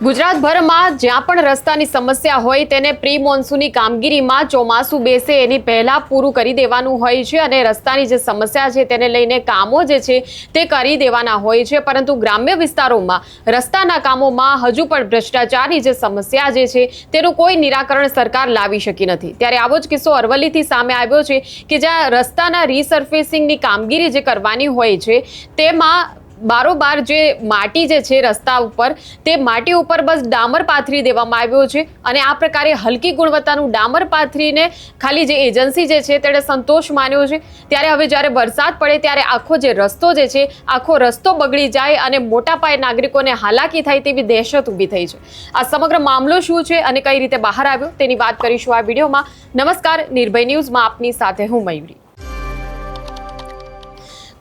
ગુજરાતભરમાં જ્યાં પણ રસ્તાની સમસ્યા હોય તેને પ્રી મોન્સૂનની કામગીરીમાં ચોમાસું બેસે એની પહેલા પૂરું કરી દેવાનું હોય છે અને રસ્તાની જે સમસ્યા છે તેને લઈને કામો જે છે તે કરી દેવાના હોય છે, પરંતુ ગ્રામ્ય વિસ્તારોમાં રસ્તાના કામોમાં હજુ પણ ભ્રષ્ટાચારની જે સમસ્યા જે છે તેનું કોઈ નિરાકરણ સરકાર લાવી શકી નથી। ત્યારે આવો જ કિસ્સો અરવલ્લીથી સામે આવ્યો છે કે જ્યાં રસ્તાના રીસર્ફેસિંગની કામગીરી જે કરવાની હોય છે તેમાં બારોબાર જે માટી જે છે રસ્તા ઉપર તે માટી ઉપર બસ ડામર પાથરી દેવામાં આવ્યો છે અને આ પ્રકારે હલકી ગુણવત્તાનું ડામર પાથરીને ખાલી જે એજન્સી જે છે તેણે સંતોષ માન્યો છે। ત્યારે હવે જ્યારે વરસાદ પડે ત્યારે આખો જે રસ્તો જે છે આખો રસ્તો બગડી જાય અને મોટા પાયે નાગરિકોને હાલાકી થાય તેવી દહેશત ઊભી થઈ છે। આ સમગ્ર મામલો શું છે અને કઈ રીતે બહાર આવ્યો તેની વાત કરીશું આ વિડીયોમાં। નમસ્કાર, નિર્ભય ન્યૂઝમાં આપની સાથે હું મયુરી।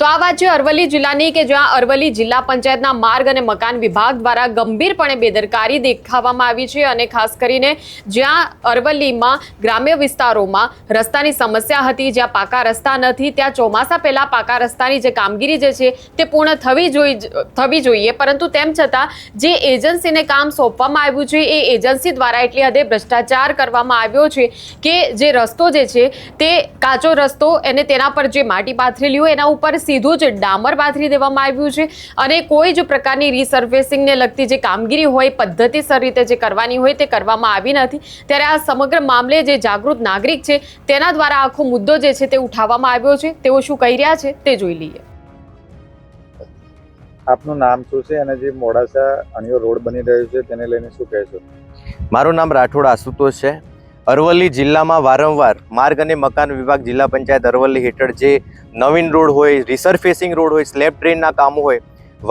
તો આ વાત છે અરવલ્લી જિલ્લાની કે જ્યાં અરવલ્લી જિલ્લા પંચાયતના માર્ગ અને મકાન વિભાગ દ્વારા ગંભીરપણે બેદરકારી દેખાવામાં આવી છે અને ખાસ કરીને જ્યાં અરવલ્લીમાં ગ્રામ્ય વિસ્તારોમાં રસ્તાની સમસ્યા હતી, જ્યાં પાકા રસ્તા નથી, ત્યાં ચોમાસા પહેલા પાકા રસ્તાની જે કામગીરી જે છે તે પૂર્ણ થવી જોઈએ, પરંતુ તેમ છતાં જે એજન્સીને કામ સોંપવામાં આવ્યું છે એ એજન્સી દ્વારા એટલી હદે ભ્રષ્ટાચાર કરવામાં આવ્યો છે કે જે રસ્તો જે છે તે કાચો રસ્તો અને તેના પર જે માટી પાથરેલી હોય એના ઉપર સીધું જ ડામર પાથરી દેવામાં આવ્યું છે અને કોઈ જ પ્રકારની રીસર્ફેસિંગને લગતી જે કામગીરી હોય પદ્ધતિસર રીતે જે કરવાની હોય તે કરવામાં આવી નથી। ત્યારે આ સમગ્ર મામલે જે જાગૃત નાગરિક છે તેના દ્વારા આખો મુદ્દો જે છે તે ઉઠાવવામાં આવ્યો છે। તેઓ શું કહી રહ્યા છે તે જોઈ લઈએ। આપનું નામ શું છે અને જે મોડાસા અણિયો રોડ બની રહ્યો છે તેને લઈને શું કહેશો? મારું નામ રાઠોડ આશુતોષ છે। અરવલ્લી જિલ્લામાં વારંવાર માર્ગ અને મકાન વિભાગ જિલ્લા પંચાયત અરવલ્લી હેઠળ જે નવીન રોડ હોય, રિસર્ફેસિંગ રોડ હોય, સ્લેબ ડ્રેનના કામો હોય,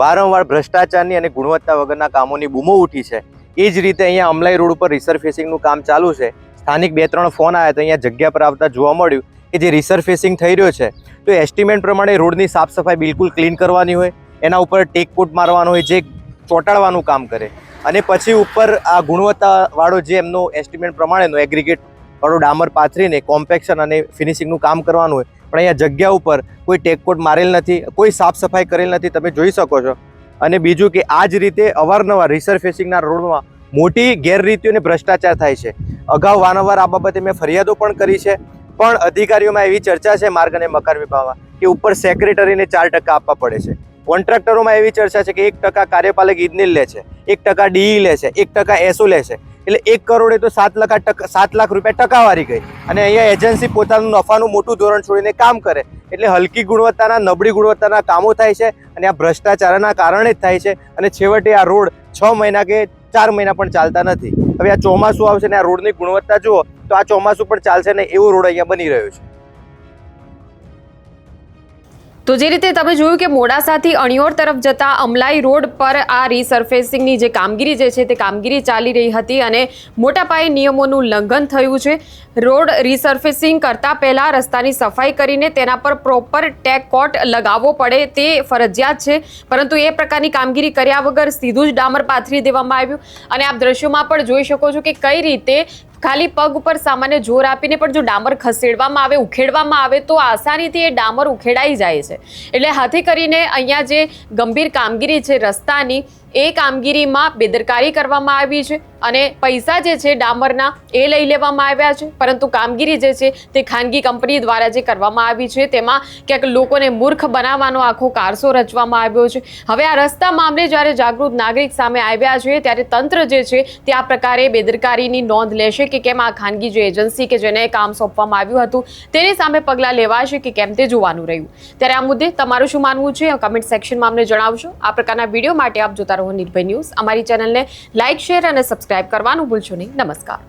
વારંવાર ભ્રષ્ટાચારની અને ગુણવત્તા વગરના કામોની બૂમો ઉઠી છે। એ જ રીતે અહીંયા અમલાઈ રોડ ઉપર રિસર્ફેસિંગનું કામ ચાલુ છે। સ્થાનિક 2-3 ફોન આવ્યા તો અહીંયા જગ્યા પર આવતા જોવા મળ્યું કે જે રિસર્ફેસિંગ થઈ રહ્યો છે તો એસ્ટિમેટ પ્રમાણે રોડની સાફ સફાઈ બિલકુલ ક્લીન કરવાની હોય, એના ઉપર ટેકપોટ મારવાનો હોય, જે ચોંટાડવાનું કામ કરે અને પછી ઉપર આ ગુણવત્તાવાળો જે એમનો એસ્ટિમેટ પ્રમાણેનો એગ્રીગેટ વાળો ડામર પાથરીને કોમ્પેક્શન અને ફિનિશિંગનું કામ કરવાનું હોય, પણ અહીંયા જગ્યા ઉપર કોઈ ટેકકોટ મારેલ નથી, કોઈ સાફ સફાઈ કરેલ નથી, તમે જોઈ શકો છો। અને બીજું કે આ જ રીતે અવારનવાર રિસર્ફેસિંગના રોડમાં મોટી ગેરરીતિઓ અને ભ્રષ્ટાચાર થાય છે। અગાઉ વારંવાર આ બાબતે મેં ફરિયાદો પણ કરી છે, પણ અધિકારીઓમાં એવી ચર્ચા છે માર્ગ અને મકાન વિભાગમાં કે ઉપર સેક્રેટરીને 4% આપવા પડે છે। કોન્ટ્રાક્ટરોમાં એવી ચર્ચા છે કે 1% કાર્યપાલક ઇજનેર લે છે, 1% ડીઈ લે છે, 1% એસો લે છે, એટલે 1 કરોડે તો 7 લાખ રૂપિયા ટકાવારી ગઈ અને અહીંયા એજન્સી પોતાનું નફાનું મોટું ધોરણ છોડીને કામ કરે, એટલે હલકી ગુણવત્તાના, નબળી ગુણવત્તાના કામો થાય છે અને આ ભ્રષ્ટાચારના કારણે જ થાય છે અને છેવટે આ રોડ 6 મહિના કે 4 મહિના પણ ચાલતા નથી। હવે આ ચોમાસું આવશે ને આ રોડની ગુણવત્તા જુઓ તો આ ચોમાસું પણ ચાલશે ને એવો રોડ અહીંયા બની રહ્યો છે। તો જે રીતે તમે જોયું કે મોડાસાથી અણિયોર તરફ જતા અમલાઈ રોડ પર આ રીસર્ફેસિંગની જે કામગીરી જે છે તે કામગીરી ચાલી રહી હતી અને મોટા પાયે નિયમોનું ઉલ્લંઘન થયું છે। રોડ રીસર્ફેસિંગ કરતાં પહેલાં રસ્તાની સફાઈ કરીને તેના પર પ્રોપર ટેકકોટ લગાવવો પડે તે ફરજિયાત છે, પરંતુ એ પ્રકારની કામગીરી કર્યા વગર સીધું જ ડામર પાથરી દેવામાં આવ્યું અને આપ દ્રશ્યોમાં પણ જોઈ શકો છો કે કઈ રીતે ખાલી પગ ઉપર સામાન્ય જોર આપીને પણ જો ડામર ખસેડવામાં આવે, ઉખેડવામાં આવે તો આસાનીથી એ ડામર ઉખેડાઈ જાય છે। એટલે હાથે કરીને અહીંયા જે ગંભીર કામગીરી છે રસ્તાની એ કામગીરીમાં બેદરકારી કરવામાં આવી છે અને પૈસા જે છે ડામરના એ લઈ લેવામાં આવ્યા છે, પરંતુ કામગીરી જે છે તે ખાનગી કંપની દ્વારા જે કરવામાં આવી છે તેમાં ક્યાંક લોકોને મૂર્ખ બનાવવાનો આખો કારસો રચવામાં આવ્યો છે। હવે આ રસ્તા મામલે જ્યારે જાગૃત નાગરિક સામે આવ્યા છે ત્યારે તંત્ર જે છે તે આ પ્રકારે બેદરકારીની નોંધ લેશે કે કેમ આ ખાનગી જે એજન્સી કે જેને કામ સોંપવામાં આવ્યું હતું તેની સામે પગલાં લેવાશે કે કેમ તે જોવાનું રહ્યું। ત્યારે આ મુદ્દે તમારું શું માનવું છે કમેન્ટ સેક્શનમાં અમને જણાવશો। આ પ્રકારના વિડીયો માટે આપ જોતા રહો નિર્ભય ન્યૂઝ। અમારી ચેનલને લાઇક, શેર અને સબસ્ક્રાઇબ કરવાનું ભૂલશો નહીં। નમસ્કાર।